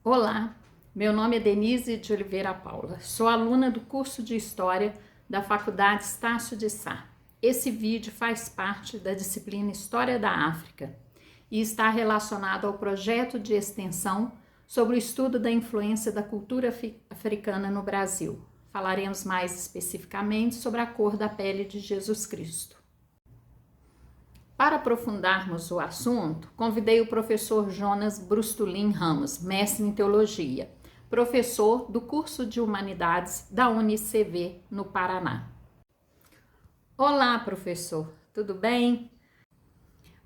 Olá, meu nome é Denise de Oliveira Paula, sou aluna do curso de História da Faculdade Estácio de Sá. Esse vídeo faz parte da disciplina História da África e está relacionado ao projeto de extensão sobre o estudo da influência da cultura africana no Brasil. Falaremos mais especificamente sobre a cor da pele de Jesus Cristo. Para aprofundarmos o assunto, convidei o professor Jonas Brustolin Ramos, mestre em Teologia, professor do curso de Humanidades da UniCV, no Paraná. Olá, professor, tudo bem?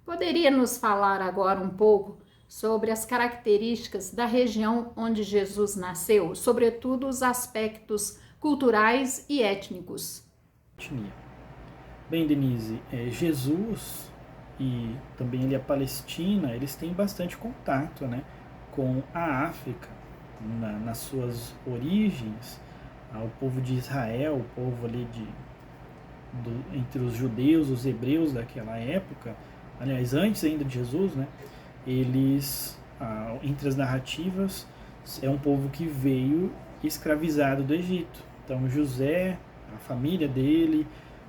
Poderia nos falar agora um pouco sobre as características da região onde Jesus nasceu, sobretudo os aspectos culturais e étnicos? Bem, Denise, Jesus e também a Palestina, eles têm bastante contato, né, com a África, nas suas origens, o povo de Israel, o povo ali entre os judeus, os hebreus daquela época, aliás, antes ainda de Jesus, né, eles, entre as narrativas, é um povo que veio escravizado do Egito. Então José, a família dele,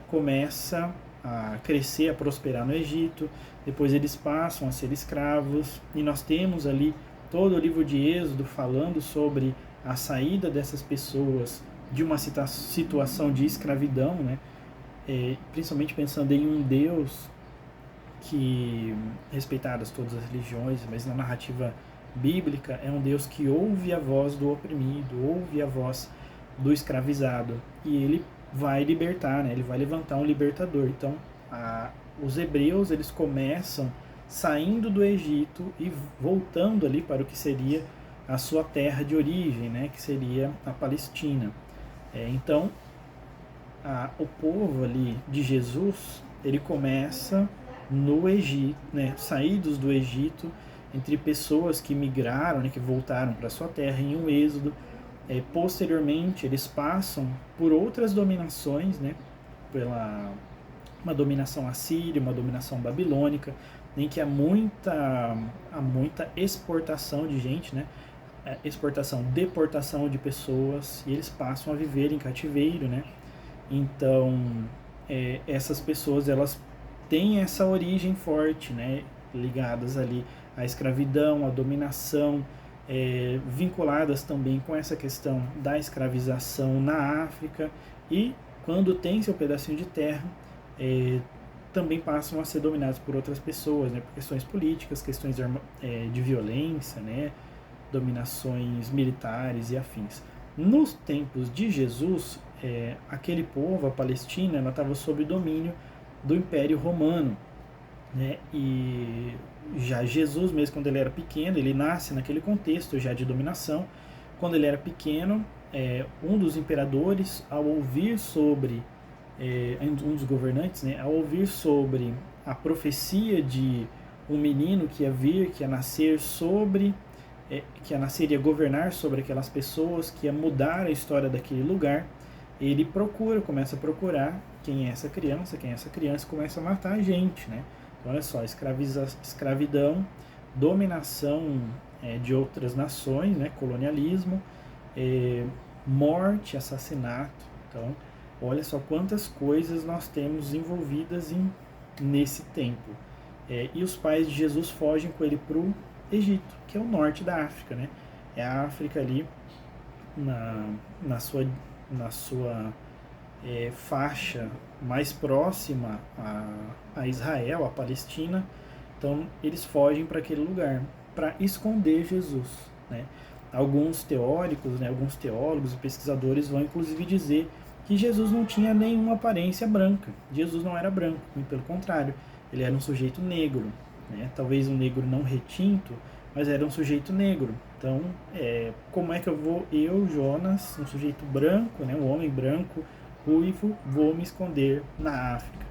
começa a crescer, a prosperar no Egito, depois eles passam a ser escravos, e nós temos ali todo o livro de Êxodo falando sobre a saída dessas pessoas de uma situação de escravidão, né? Principalmente pensando em um Deus que, respeitadas todas as religiões, mas na narrativa bíblica, é um Deus que ouve a voz do oprimido, ouve a voz do escravizado, e ele vai libertar, né? Ele vai levantar um libertador. Então, os hebreus, eles começam saindo do Egito e voltando ali para o que seria a sua terra de origem, né? Que seria a Palestina. Então, o povo ali de Jesus, ele começa no Egito, né? Saídos do Egito, entre pessoas que migraram, né? Que voltaram para sua terra em um êxodo. Posteriormente, eles passam por outras dominações, né? Uma dominação assíria, uma dominação babilônica, em que há muita exportação de gente, né? Deportação de pessoas, e eles passam a viver em cativeiro, né? Então, essas pessoas, elas têm essa origem forte, né? Ligadas ali à escravidão, à dominação, vinculadas também com essa questão da escravização na África, e quando tem seu pedacinho de terra, também passam a ser dominados por outras pessoas, né, por questões políticas, questões de violência, né, dominações militares e afins. Nos tempos de Jesus, aquele povo, a Palestina, ela estava sob domínio do Império Romano, né, e já Jesus mesmo, quando ele era pequeno, ele nasce naquele contexto já de dominação. Quando ele era pequeno, um dos imperadores, ao ouvir sobre, um dos governantes, né, ao ouvir sobre a profecia de um menino que ia vir, que ia nascer que ia governar sobre aquelas pessoas, que ia mudar a história daquele lugar, ele começa a procurar quem é essa criança, e começa a matar a gente, né? Então, olha só, escravidão, dominação de outras nações, né, colonialismo, morte, assassinato. Então, olha só quantas coisas nós temos envolvidas nesse tempo. E os pais de Jesus fogem com ele para o Egito, que é o norte da África, né? É a África ali na sua faixa mais próxima a Israel, a Palestina. Então eles fogem para aquele lugar para esconder Jesus, né? Alguns teóricos, né, alguns teólogos e pesquisadores vão inclusive dizer que Jesus não tinha nenhuma aparência branca. Jesus não era branco, pelo contrário, ele era um sujeito negro, né? Talvez um negro não retinto, mas era um sujeito negro. Então, como é que eu, Jonas, um sujeito branco, né, um homem branco, ruivo, vou me esconder na África,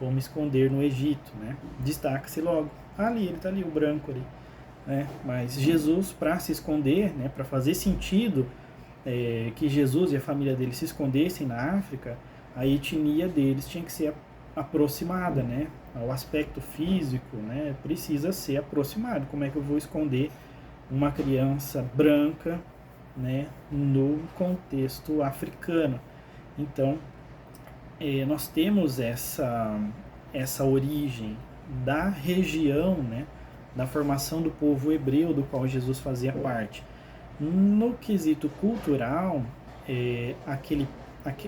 vou me esconder no Egito, né? Destaca-se logo, ele está ali, o branco ali, né? Mas Jesus, para se esconder, né, para fazer sentido que Jesus e a família dele se escondessem na África, a etnia deles tinha que ser aproximada, né? O aspecto físico, né, precisa ser aproximado. Como é que eu vou esconder uma criança branca, né, no contexto africano. Então, nós temos essa origem da região, né, da formação do povo hebreu do qual Jesus fazia parte. No quesito cultural,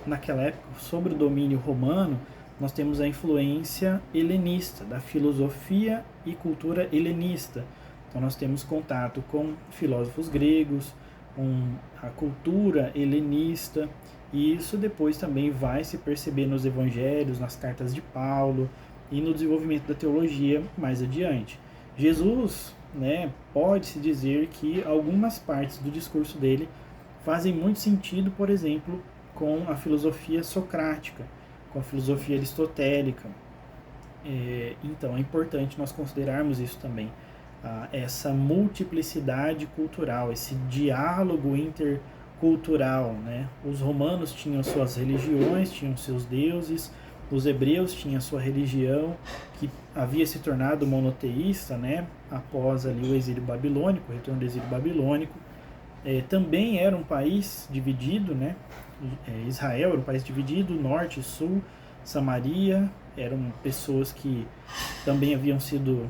naquela época, sobre o domínio romano, nós temos a influência helenista, da filosofia e cultura helenista. Então nós temos contato com filósofos gregos, com a cultura helenista, e isso depois também vai se perceber nos evangelhos, nas cartas de Paulo e no desenvolvimento da teologia mais adiante. Jesus, né, pode-se dizer que algumas partes do discurso dele fazem muito sentido, por exemplo, com a filosofia socrática, com a filosofia aristotélica. Então é importante nós considerarmos isso também, essa multiplicidade cultural, esse diálogo intercultural, né? Os romanos tinham suas religiões, tinham seus deuses, os hebreus tinham sua religião, que havia se tornado monoteísta, né? Após ali o exílio babilônico, o retorno do exílio babilônico. Também era um país dividido, né? Israel era um país dividido, norte e sul, Samaria, eram pessoas que também haviam sido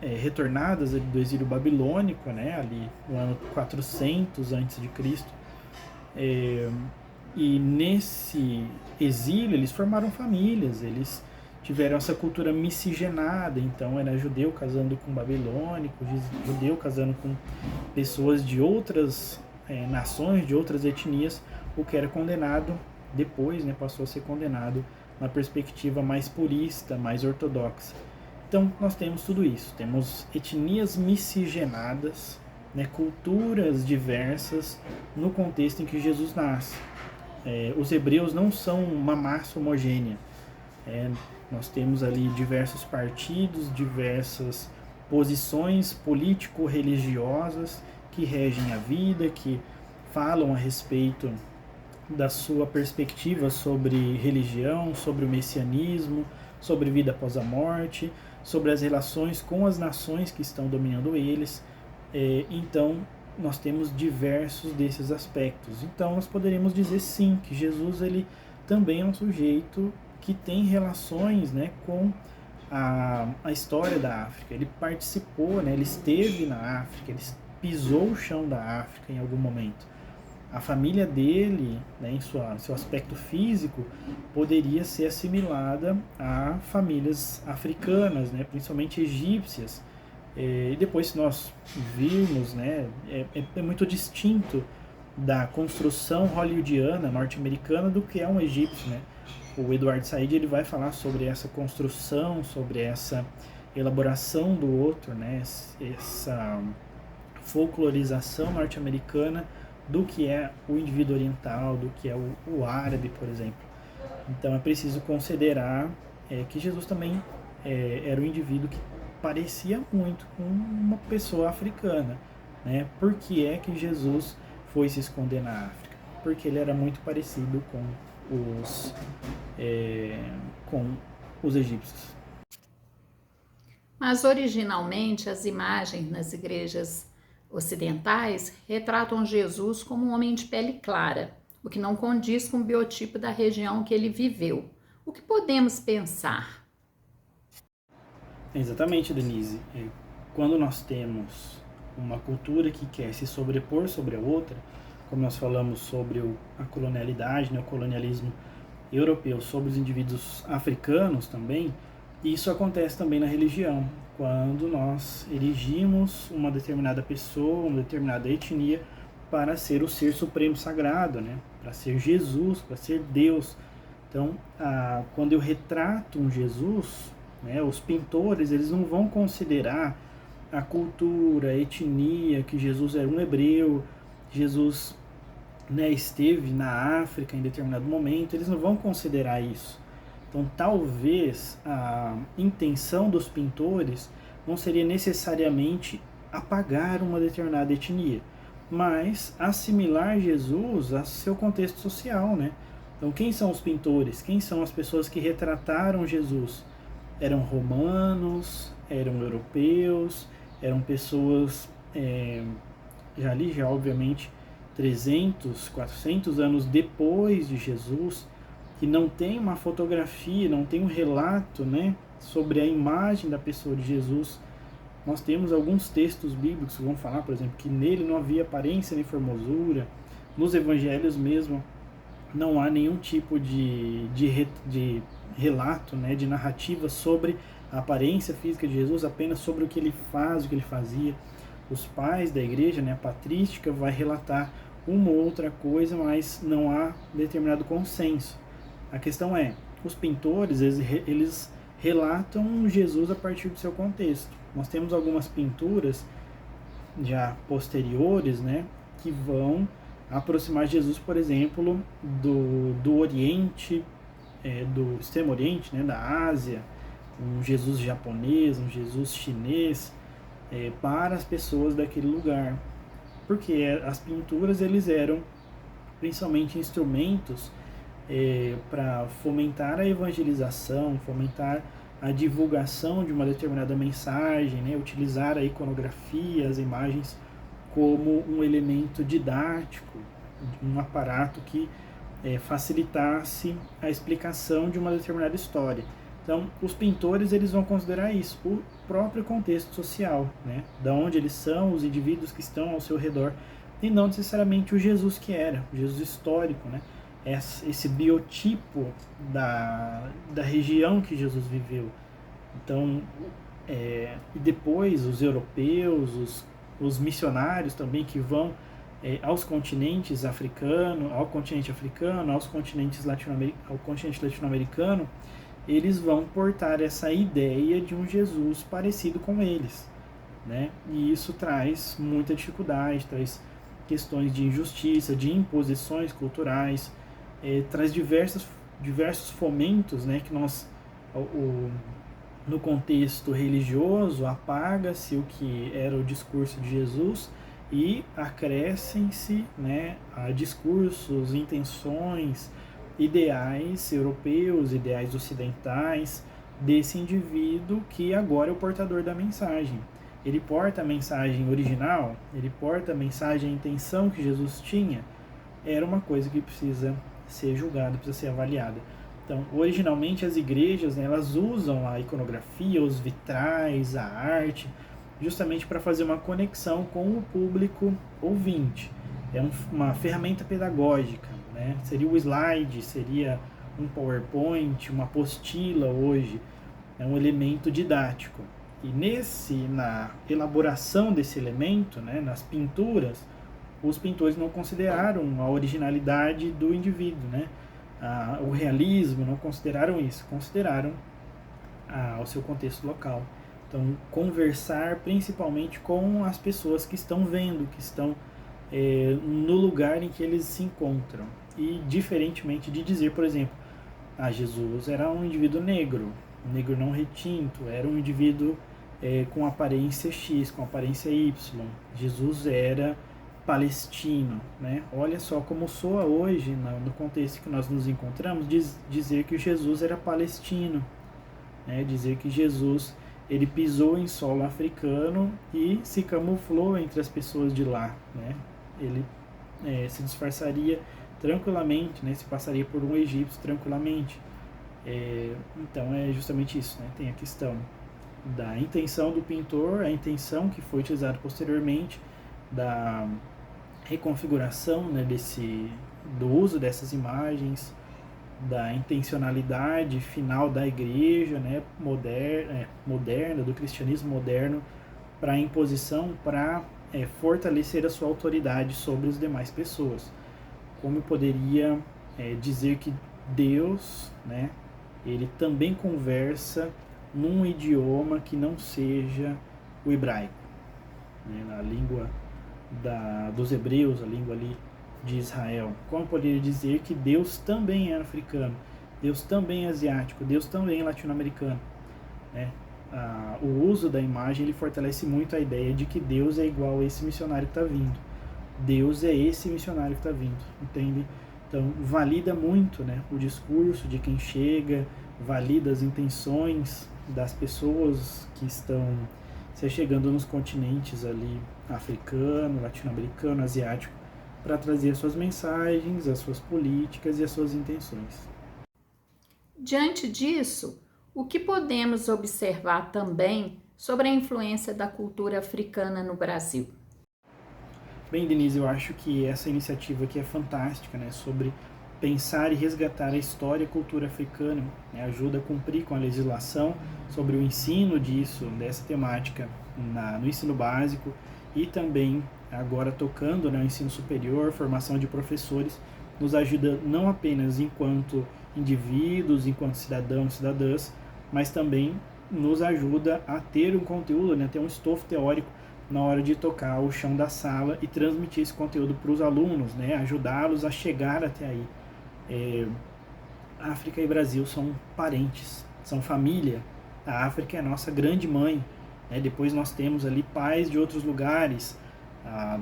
retornadas do exílio babilônico, né? Ali no ano 400 a.C. E nesse exílio eles formaram famílias, eles tiveram essa cultura miscigenada, então era judeu casando com babilônico, judeu casando com pessoas de outras nações, de outras etnias, o que era condenado depois, né, passou a ser condenado na perspectiva mais purista, mais ortodoxa. Então nós temos tudo isso, temos etnias miscigenadas, né, culturas diversas no contexto em que Jesus nasce. Os hebreus não são uma massa homogênea. Nós temos ali diversos partidos, diversas posições político-religiosas que regem a vida, que falam a respeito da sua perspectiva sobre religião, sobre o messianismo, sobre vida após a morte, sobre as relações com as nações que estão dominando eles. Então, nós temos diversos desses aspectos. Então, nós poderíamos dizer sim, que Jesus ele também é um sujeito que tem relações, né, com a história da África. Ele participou, né, ele esteve na África, ele pisou o chão da África em algum momento. A família dele, né, em seu aspecto físico, poderia ser assimilada a famílias africanas, né, principalmente egípcias. E depois, se nós virmos, né, é muito distinto da construção hollywoodiana norte-americana do que é um egípcio, né? O Edward Said ele vai falar sobre essa construção, sobre essa elaboração do outro, né? Essa folclorização norte-americana do que é o indivíduo oriental, do que é o árabe, por exemplo. Então é preciso considerar que Jesus também era um indivíduo que parecia muito com uma pessoa africana, né? Por que é que Jesus foi se esconder na África? Porque ele era muito parecido com os egípcios. Mas originalmente as imagens nas igrejas ocidentais retratam Jesus como um homem de pele clara, o que não condiz com o biotipo da região que ele viveu. O que podemos pensar? Exatamente, Denise. Quando nós temos uma cultura que quer se sobrepor sobre a outra, como nós falamos sobre a colonialidade, né, o colonialismo europeu sobre os indivíduos africanos também, isso acontece também na religião. Quando nós erigimos uma determinada pessoa, uma determinada etnia para ser o ser supremo sagrado, né, para ser Jesus, para ser Deus. Então, quando eu retrato um Jesus, né, os pintores eles não vão considerar a cultura, a etnia, que Jesus era um hebreu, Jesus, né, esteve na África em determinado momento, eles não vão considerar isso. Então, talvez a intenção dos pintores não seria necessariamente apagar uma determinada etnia, mas assimilar Jesus a seu contexto social, né? Então, quem são os pintores? Quem são as pessoas que retrataram Jesus? Eram romanos, eram europeus, eram pessoas já obviamente 300, 400 anos depois de Jesus, que não tem uma fotografia, não tem um relato, né, sobre a imagem da pessoa de Jesus. Nós temos alguns textos bíblicos que vão falar, por exemplo, que nele não havia aparência nem formosura. Nos evangelhos mesmo não há nenhum tipo de relato, né, de narrativa sobre a aparência física de Jesus, apenas sobre o que ele faz, o que ele fazia. Os pais da igreja, né, a patrística, vai relatar uma ou outra coisa, mas não há determinado consenso. A questão é, os pintores, eles relatam Jesus a partir do seu contexto. Nós temos algumas pinturas já posteriores, né, que vão aproximar Jesus, por exemplo, do Oriente, do Extremo Oriente, né, da Ásia, um Jesus japonês, um Jesus chinês, para as pessoas daquele lugar. Porque as pinturas eles eram principalmente instrumentos para fomentar a evangelização, fomentar a divulgação de uma determinada mensagem, né? Utilizar a iconografia, as imagens como um elemento didático, um aparato que facilitasse a explicação de uma determinada história. Então, os pintores eles vão considerar isso, o próprio contexto social, né? Da onde eles são, os indivíduos que estão ao seu redor, e não necessariamente o Jesus que era, o Jesus histórico, né? Esse biotipo da região que Jesus viveu. Então, e depois os europeus, os missionários também que vão ao continente africano, ao continente latino-americano, eles vão portar essa ideia de um Jesus parecido com eles, né? E isso traz muita dificuldade, traz questões de injustiça, de imposições culturais, traz diversos fomentos, né, que nós, no contexto religioso, apaga-se o que era o discurso de Jesus e acrescem-se, né, a discursos, intenções, ideais europeus, ideais ocidentais desse indivíduo que agora é o portador da mensagem. Ele porta a mensagem original, ele porta a mensagem, a intenção que Jesus tinha, era uma coisa que precisa ser julgada, precisa ser avaliada. Então, originalmente as igrejas, né, elas usam a iconografia, os vitrais, a arte, justamente para fazer uma conexão com o público ouvinte. É uma ferramenta pedagógica, né? Seria o slide, seria um PowerPoint, uma apostila hoje, é um elemento didático. E na elaboração desse elemento, né, nas pinturas, os pintores não consideraram a originalidade do indivíduo, né? O realismo, não consideraram isso, consideraram o seu contexto local. Então, conversar principalmente com as pessoas que estão vendo, que estão no lugar em que eles se encontram. E diferentemente de dizer, por exemplo, Jesus era um indivíduo negro não retinto, era um indivíduo com aparência X, com aparência Y. Jesus era palestino, né? Olha só como soa hoje, no contexto que nós nos encontramos, dizer que Jesus era palestino, né? Dizer que Jesus ele pisou em solo africano e se camuflou entre as pessoas de lá, né? Ele se disfarçaria tranquilamente, né? Se passaria por um egípcio tranquilamente. Então é justamente isso, né? Tem a questão da intenção do pintor, a intenção que foi utilizada posteriormente, da reconfiguração, né, do uso dessas imagens, da intencionalidade final da igreja, né, moderna, do cristianismo moderno, para a imposição, para fortalecer a sua autoridade sobre as demais pessoas. Como eu poderia dizer que Deus, né, ele também conversa num idioma que não seja o hebraico, né, na língua dos hebreus, a língua ali de Israel. Como eu poderia dizer que Deus também é africano, Deus também é asiático, Deus também é latino-americano, né? O uso da imagem ele fortalece muito a ideia de que Deus é igual a esse missionário que está vindo. Deus é esse missionário que está vindo, entende? Então, valida muito, né, o discurso de quem chega, valida as intenções das pessoas que estão se chegando nos continentes ali africano, latino-americano, asiático, para trazer as suas mensagens, as suas políticas e as suas intenções. Diante disso, o que podemos observar também sobre a influência da cultura africana no Brasil? Bem, Denise, eu acho que essa iniciativa aqui é fantástica, né, sobre pensar e resgatar a história e cultura africana, né, ajuda a cumprir com a legislação sobre o ensino disso, dessa temática no ensino básico e também agora tocando, né, o ensino superior, formação de professores, nos ajuda não apenas enquanto indivíduos, enquanto cidadãos, cidadãs, mas também nos ajuda a ter um conteúdo, né, ter um estofo teórico na hora de tocar o chão da sala e transmitir esse conteúdo para os alunos, né, ajudá-los a chegar até aí. África e Brasil são parentes, são família. A África é a nossa grande mãe, né? Depois nós temos ali pais de outros lugares,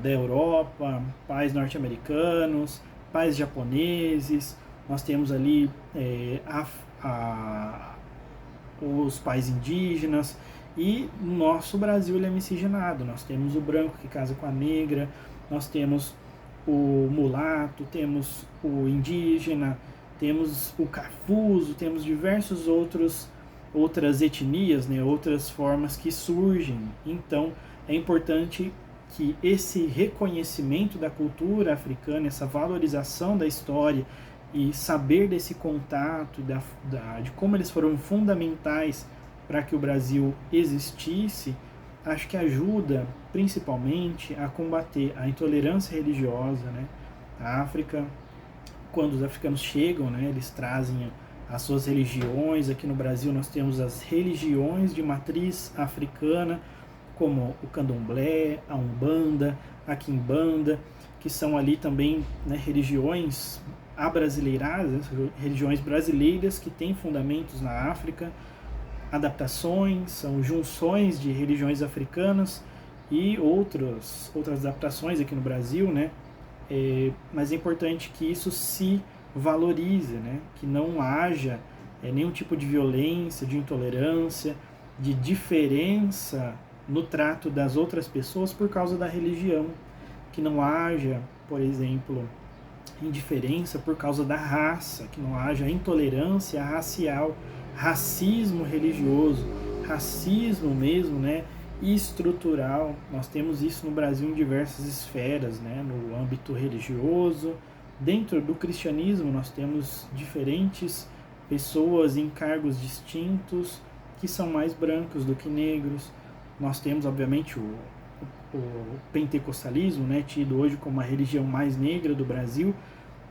da Europa, pais norte-americanos, pais japoneses, nós temos ali os pais indígenas, e no nosso Brasil ele é miscigenado. Nós temos o branco que casa com a negra, nós temos o mulato, temos o indígena, temos o cafuso, temos diversos outras etnias, né, outras formas que surgem. Então é importante que esse reconhecimento da cultura africana, essa valorização da história e saber desse contato, de como eles foram fundamentais para que o Brasil existisse, acho que ajuda principalmente a combater a intolerância religiosa, né? A África, quando os africanos chegam, né, eles trazem as suas religiões. Aqui no Brasil nós temos as religiões de matriz africana, como o candomblé, a umbanda, a quimbanda, que são ali também, né, religiões abrasileiradas, religiões brasileiras que têm fundamentos na África. Adaptações, são junções de religiões africanas e outras adaptações aqui no Brasil, né? Mas é importante que isso se valorize, né? Que não haja nenhum tipo de violência, de intolerância, de diferença no trato das outras pessoas por causa da religião. Que não haja, por exemplo, indiferença por causa da raça, que não haja intolerância racial, racismo religioso, racismo mesmo, né, estrutural. Nós temos isso no Brasil em diversas esferas, né, no âmbito religioso. Dentro do cristianismo nós temos diferentes pessoas em cargos distintos que são mais brancos do que negros. Nós temos, obviamente, o pentecostalismo, né, tido hoje como a religião mais negra do Brasil,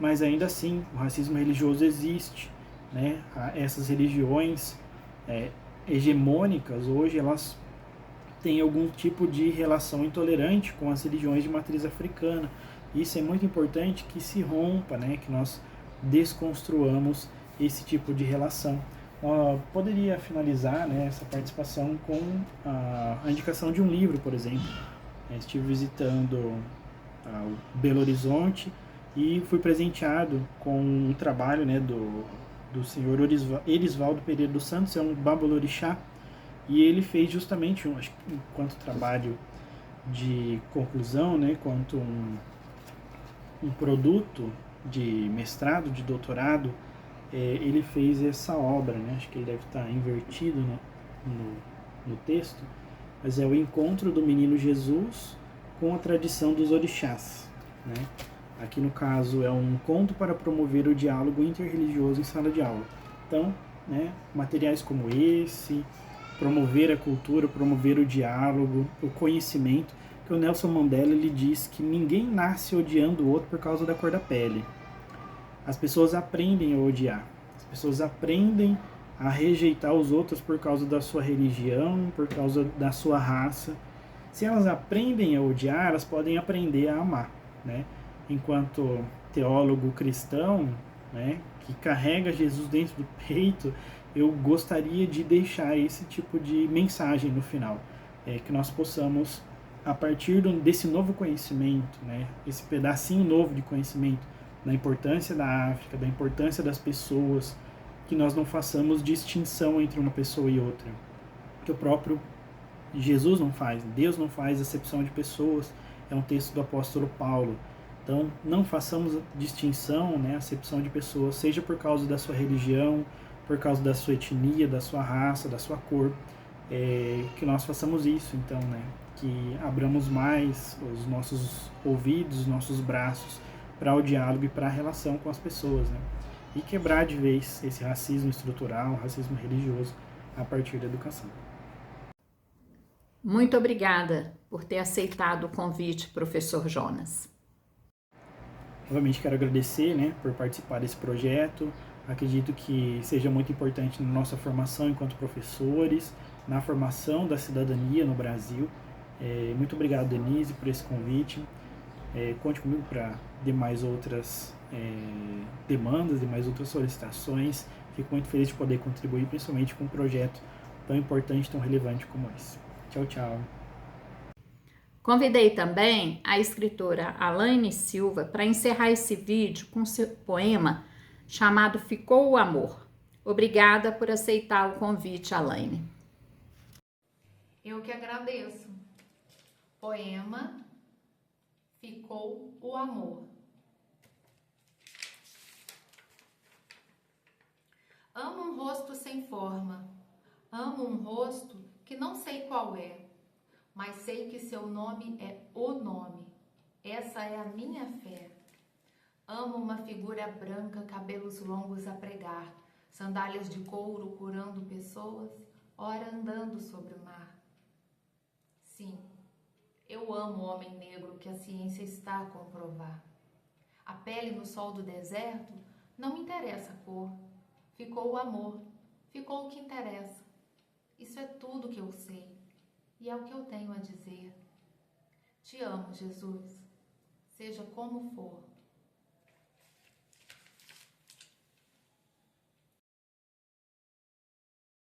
mas ainda assim o racismo religioso existe, né? Essas religiões hegemônicas hoje elas têm algum tipo de relação intolerante com as religiões de matriz africana. Isso é muito importante que se rompa, né, que nós desconstruamos esse tipo de relação. Poderia finalizar, né, essa participação com a indicação de um livro, por exemplo. Estive visitando o Belo Horizonte e fui presenteado com um trabalho, né, do senhor Erisvaldo Pereira dos Santos, é um babalorixá, e ele fez justamente, acho que enquanto trabalho de conclusão, né, quanto um produto de mestrado, de doutorado, ele fez essa obra, né, acho que ele deve estar invertido, né, no texto, mas é o encontro do menino Jesus com a tradição dos orixás, né? Aqui no caso é um conto para promover o diálogo interreligioso em sala de aula. Então, né, materiais como esse, promover a cultura, promover o diálogo, o conhecimento, que o Nelson Mandela ele diz que ninguém nasce odiando o outro por causa da cor da pele. As pessoas aprendem a odiar, as pessoas aprendem a rejeitar os outros por causa da sua religião, por causa da sua raça. Se elas aprendem a odiar, elas podem aprender a amar, né? Enquanto teólogo cristão, né, que carrega Jesus dentro do peito, eu gostaria de deixar esse tipo de mensagem no final, que nós possamos, a partir desse novo conhecimento, né, esse pedacinho novo de conhecimento da importância da África, da importância das pessoas, que nós não façamos distinção entre uma pessoa e outra, que o próprio Jesus não faz, Deus não faz acepção de pessoas, é um texto do apóstolo Paulo. Então, não façamos distinção, né, acepção de pessoas, seja por causa da sua religião, por causa da sua etnia, da sua raça, da sua cor, que nós façamos isso, então, né, que abramos mais os nossos ouvidos, os nossos braços para o diálogo e para a relação com as pessoas, né, e quebrar de vez esse racismo estrutural, racismo religioso, a partir da educação. Muito obrigada por ter aceitado o convite, professor Jonas. Novamente quero agradecer, né, por participar desse projeto. Acredito que seja muito importante na nossa formação enquanto professores, na formação da cidadania no Brasil. Muito obrigado, Denise, por esse convite. Conte comigo para demais outras demandas, demais outras solicitações. Fico muito feliz de poder contribuir, principalmente com um projeto tão importante, tão relevante como esse. Tchau, tchau. Convidei também a escritora Alaine Silva para encerrar esse vídeo com seu poema chamado Ficou o Amor. Obrigada por aceitar o convite, Alaine. Eu que agradeço. Poema Ficou o Amor. Amo um rosto sem forma, amo um rosto que não sei qual é, mas sei que seu nome é o nome, essa é a minha fé. Amo uma figura branca, cabelos longos a pregar, sandálias de couro curando pessoas, ora andando sobre o mar. Sim, eu amo o homem negro que a ciência está a comprovar. A pele no sol do deserto não me interessa a cor. Ficou o amor, ficou o que interessa. Isso é tudo que eu sei e é o que eu tenho a dizer. Te amo, Jesus, seja como for.